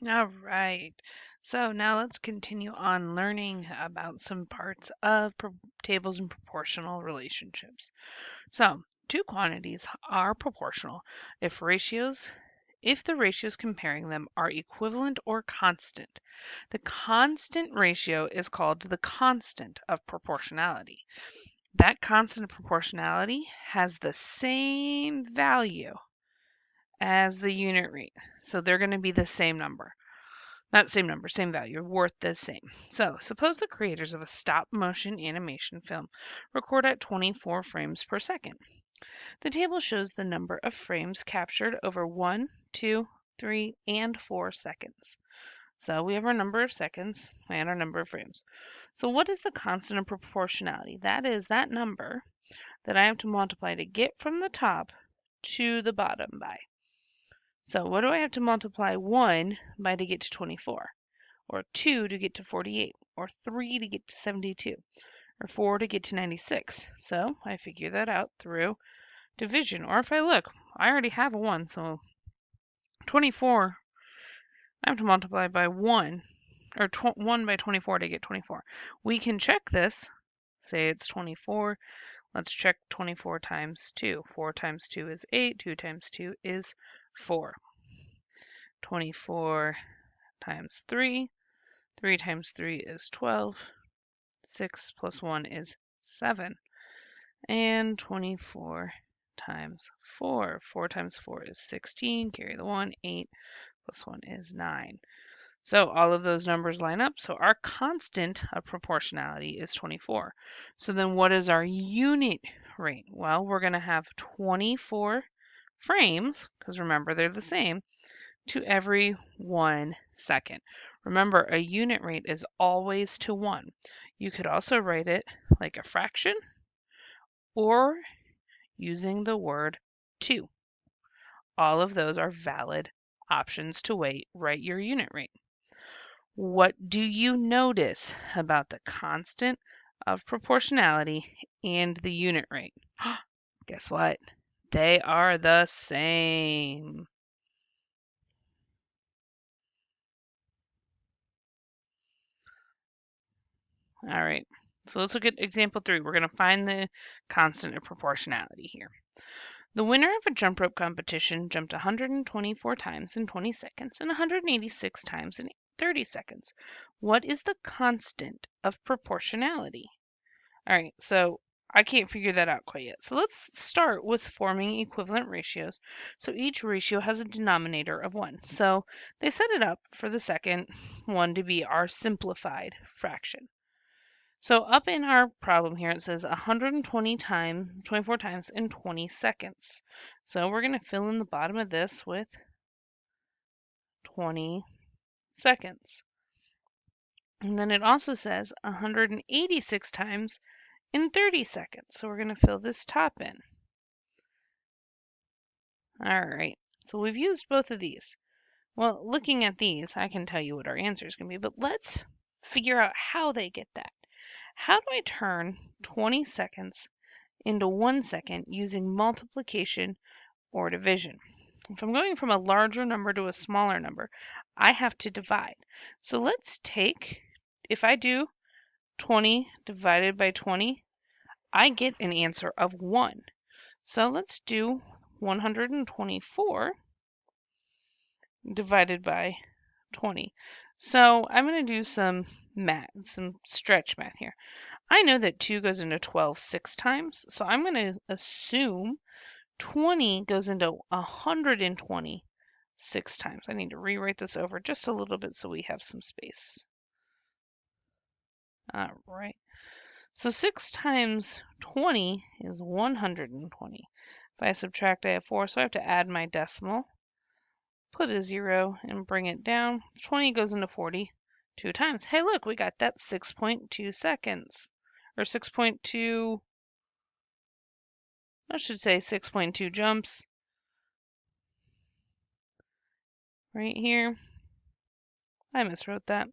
All right. So now let's continue on learning about some parts of tables and proportional relationships. So, two quantities are proportional if the ratios comparing them are equivalent or constant. The constant ratio is called the constant of proportionality. That constant of proportionality has the same value as the unit rate. So they're going to be the same number. Not same number, same value, worth the same. So suppose the creators of a stop motion animation film record at 24 frames per second. The table shows the number of frames captured over 1, 2, 3, and 4 seconds. So we have our number of seconds and our number of frames. So what is the constant of proportionality? That is that number that I have to multiply to get from the top to the bottom by. So what do I have to multiply 1 by to get to 24? Or 2 to get to 48? Or 3 to get to 72? Or 4 to get to 96? So I figure that out through division. Or if I look, I already have a 1, so 24, I have to multiply by 1, or 1 by 24 to get 24. We can check this. Say it's 24. Let's check 24 times 2. 4 times 2 is 8. 2 times 2 is 4. 24 times 3. 3 times 3 is 12. 6 plus 1 is 7. And 24 times 4. 4 times 4 is 16. Carry the 1. 8 plus 1 is 9. So all of those numbers line up. So our constant of proportionality is 24. So then what is our unit rate? Well, we're going to have 24 frames, because remember they're the same, to every 1 second. Remember, a unit rate is always to 1. You could also write it like a fraction or using the word 2. All of those are valid options to write your unit rate. What do you notice about the constant of proportionality and the unit rate? Guess what? They are the same. All right, so let's look at example 3. We're going to find the constant of proportionality here. The winner of a jump rope competition jumped 124 times in 20 seconds and 186 times in 30 seconds. What is the constant of proportionality? All right, so I can't figure that out quite yet. So let's start with forming equivalent ratios. So each ratio has a denominator of 1. So they set it up for the second one to be our simplified fraction. So up in our problem here, it says 24 times in 20 seconds. So we're going to fill in the bottom of this with 20 seconds. And then it also says 186 times in 30 seconds. So we're going to fill this top in. All right, so we've used both of these. Well, looking at these, I can tell you what our answer is going to be, but let's figure out how they get that. How do I turn 20 seconds into 1 second using multiplication or division? If I'm going from a larger number to a smaller number, I have to divide. So let's take, if I do 20 divided by 20, I get an answer of 1. So let's do 124 divided by 20. So I'm going to do some math, some stretch math here. I know that 2 goes into 12 6 times, so I'm going to assume 20 goes into 120 6 times. I need to rewrite this over just a little bit so we have some space. All right. So 6 times 20 is 120. If I subtract, I have 4, so I have to add my decimal, put a 0, and bring it down. 20 goes into 40 2 times. Hey, look, we got that 6.2 seconds. Or 6.2, I should say 6.2 jumps. Right here. I miswrote that.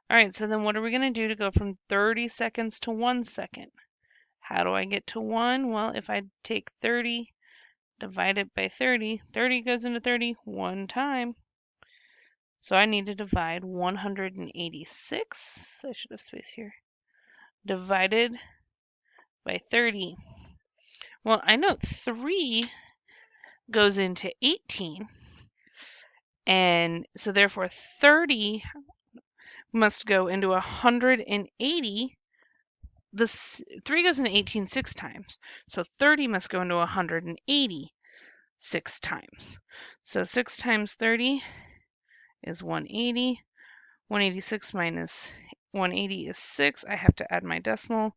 All right, so then what are we going to do to go from 30 seconds to 1 second? How do I get to 1? Well, if I take 30, divide it by 30, 30 goes into 30 one time. So I need to divide 186, I should have space here, divided by 30. Well, I know 3 goes into 18, and so therefore 30 must go into 180. This 3 goes into 18 6 times, so 30 must go into 180 6 times. So 6 times 30 is 180. 186 minus 180 is 6. I have to add my decimal,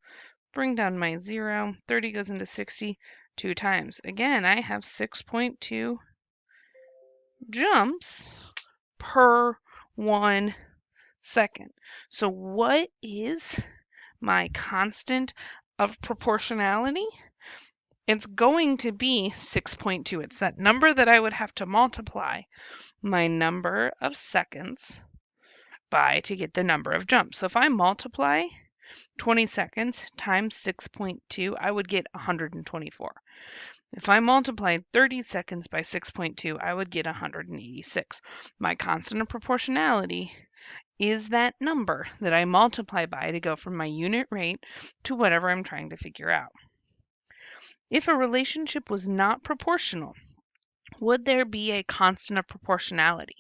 bring down my 0. 30 goes into 60 2 times. Again, I have 6.2 jumps per 1 second. So what is my constant of proportionality? It's going to be 6.2. It's that number that I would have to multiply my number of seconds by to get the number of jumps. So if I multiply 20 seconds times 6.2, I would get 124. If I multiplied 30 seconds by 6.2, I would get 186. My constant of proportionality is that number that I multiply by to go from my unit rate to whatever I'm trying to figure out. If a relationship was not proportional, would there be a constant of proportionality?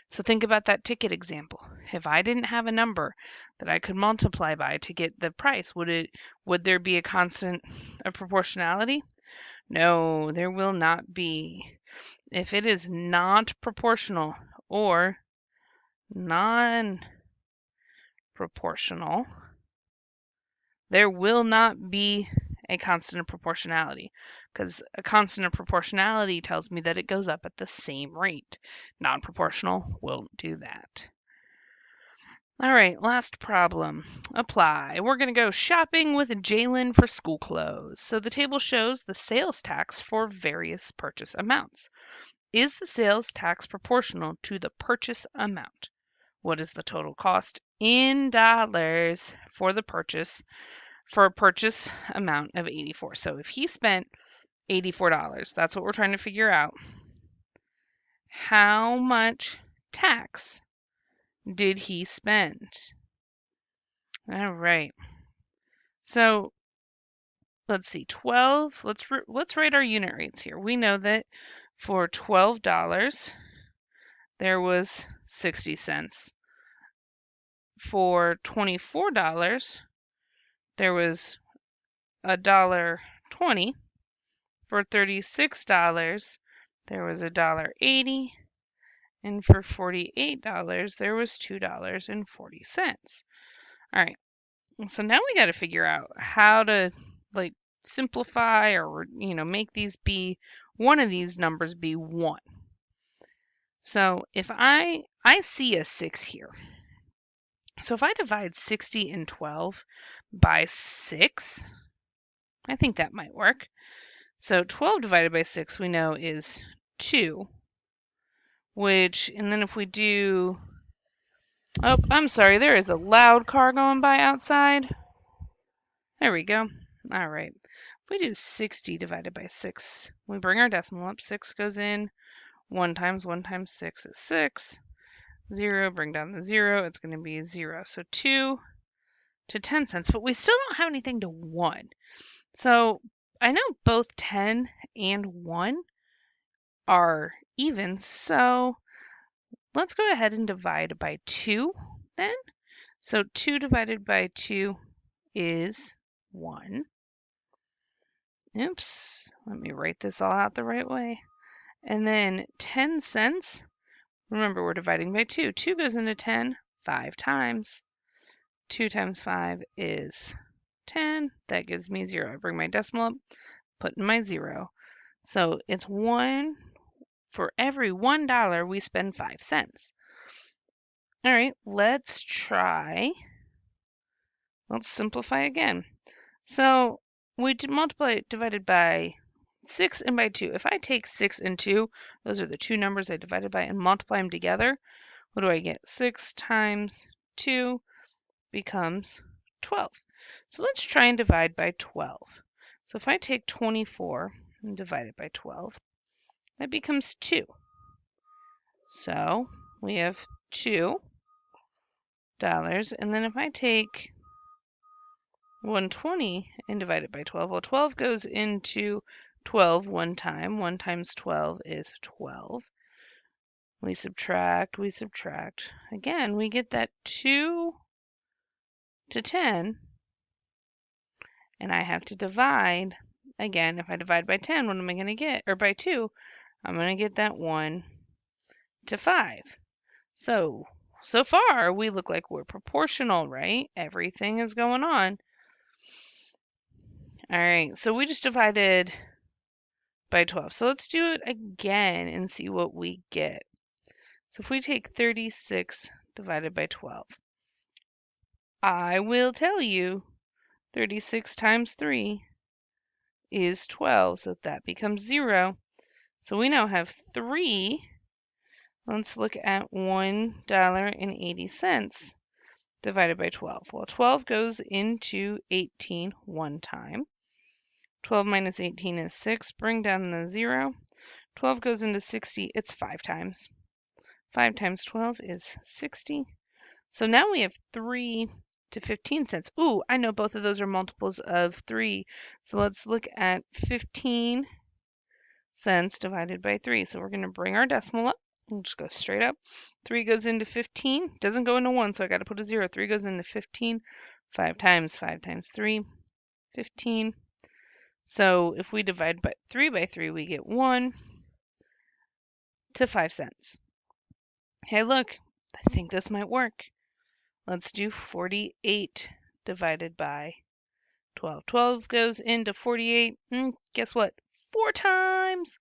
So think about that ticket example. If I didn't have a number that I could multiply by to get the price, would there be a constant of proportionality? No, there will not be. If it is not proportional or non-proportional, there will not be a constant of proportionality, because a constant of proportionality tells me that it goes up at the same rate. Non-proportional won't do that. All right, last problem. Apply. We're going to go shopping with Jalen for school clothes. So the table shows the sales tax for various purchase amounts. Is the sales tax proportional to the purchase amount? What is the total cost in dollars for the purchase for a purchase amount of 84? So if he spent $84, that's what we're trying to figure out. How much tax did he spend? All right. So let's see, 12. Let's write our unit rates here. We know that for $12 there was 60 cents. For $24 there was $1.20. For $36 there was $1.80. And for $48 there was $2.40. All right. So now we got to figure out how to like simplify or make these be one of these numbers be 1. So if I see a 6 here. So if I divide 60 and 12 by 6, I think that might work. So 12 divided by 6 we know is 2, and then if we do, oh, I'm sorry, there is a loud car going by outside. There we go. All right. If we do 60 divided by 6, we bring our decimal up. 6 goes in. 1 times 6 is 6. 0, bring down the 0. It's going to be 0. So 2 to 10 cents. But we still don't have anything to 1. So I know both 10 and 1 are even. So let's go ahead and divide by 2 then. So 2 divided by 2 is 1. Oops, let me write this all out the right way. And then 10 cents, remember we're dividing by 2. 2 goes into 10 5 times. 2 times 5 is 10. That gives me 0. I bring my decimal up, put in my 0. So it's 1, for every $1 we spend 5 cents. All right, let's simplify again. So we divided by 6 and by 2. If I take 6 and 2, those are the two numbers I divided by, and multiply them together, what do I get? 6 times 2 becomes 12. So let's try and divide by 12. So if I take 24 and divide it by 12, that becomes 2. So we have $2. And then if I take 120 and divide it by 12, well, 12 goes into 12 one time. 1 times 12 is 12. We subtract. Again, we get that 2 to 10. And I have to divide. Again, if I divide by 10, what am I going to get? Or by 2, I'm going to get that 1 to 5. So far, we look like we're proportional, right? Everything is going on. All right, so we just divided by 12. So let's do it again and see what we get. So if we take 36 divided by 12, I will tell you 36 times 3 is 12, so that becomes 0. So we now have 3. Let's look at $1.80 divided by 12. Well, 12 goes into 18 one time. 12 minus 18 is 6. Bring down the 0. 12 goes into 60. It's 5 times. 5 times 12 is 60. So now we have 3 to 15 cents. Ooh, I know both of those are multiples of 3. So let's look at 15 cents divided by 3. So we're going to bring our decimal up. We'll just go straight up. 3 goes into 15. Doesn't go into 1, so I got to put a 0. 3 goes into 15. 5 times 3, 15. So if we divide by 3 by 3, we get 1 to 5 cents. Hey, look, I think this might work. Let's do 48 divided by 12. 12 goes into 48. Guess what? 4 times.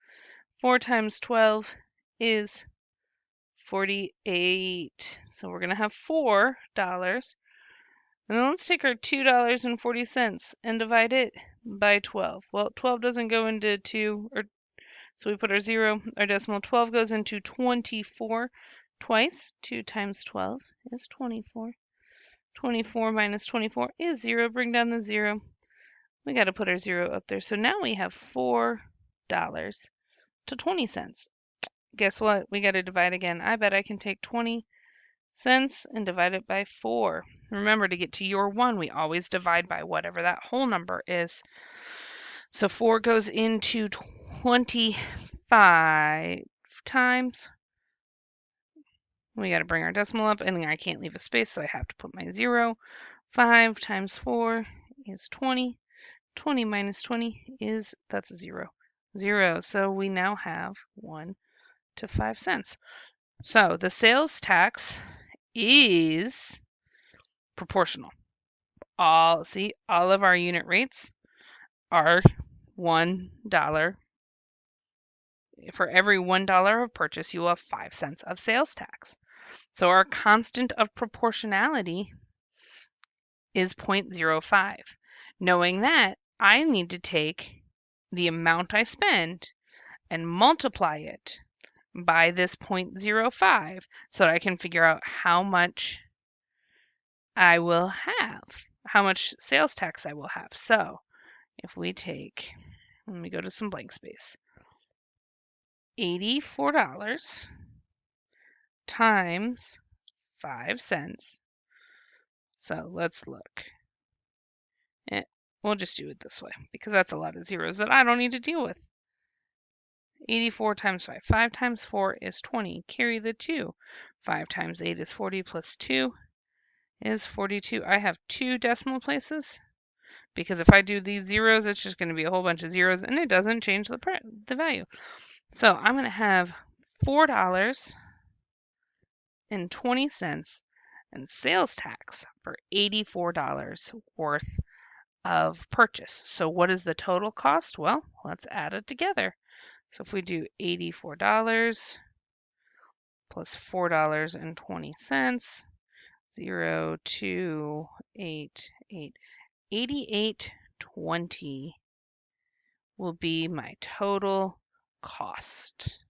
4 times 12 is 48. So we're going to have $4. And then let's take our $2.40 and divide it by 12. Well, 12 doesn't go into 2, so we put our 0, our decimal. 12 goes into 24 twice. 2 times 12 is 24. 24 minus 24 is 0. Bring down the 0. We got to put our 0 up there. So now we have $4 to 20 cents. Guess what? We got to divide again. I bet I can take 20 cents and divide it by 4. Remember, to get to your 1, we always divide by whatever that whole number is. So 4 goes into 25 times. We got to bring our decimal up, and I can't leave a space, so I have to put my 0. 5 times 4 is 20. 20 minus 20 is, that's 0. 0. So we now have 1 to 5 cents. So the sales tax is proportional. All of our unit rates are $1. For every $1 of purchase, you will have 5 cents of sales tax. So our constant of proportionality is 0.05. Knowing that, I need to take the amount I spend and multiply it by this 0.05 so that I can figure out how much I will have, how much sales tax I will have. So if we take, let me go to some blank space, $84 times 5 cents. So let's look. We'll just do it this way because that's a lot of zeros that I don't need to deal with. 84 times 5. 5 times 4 is 20. Carry the 2. 5 times 8 is 40 plus 2 is 42. I have 2 decimal places because if I do these zeros, it's just going to be a whole bunch of zeros and it doesn't change the value. So I'm going to have $4.20 and sales tax for $84 worth of purchase. So what is the total cost? Well, let's add it together. So if we do $84 plus $4.20, 0, 2, 8, 8, 88.20 will be my total cost.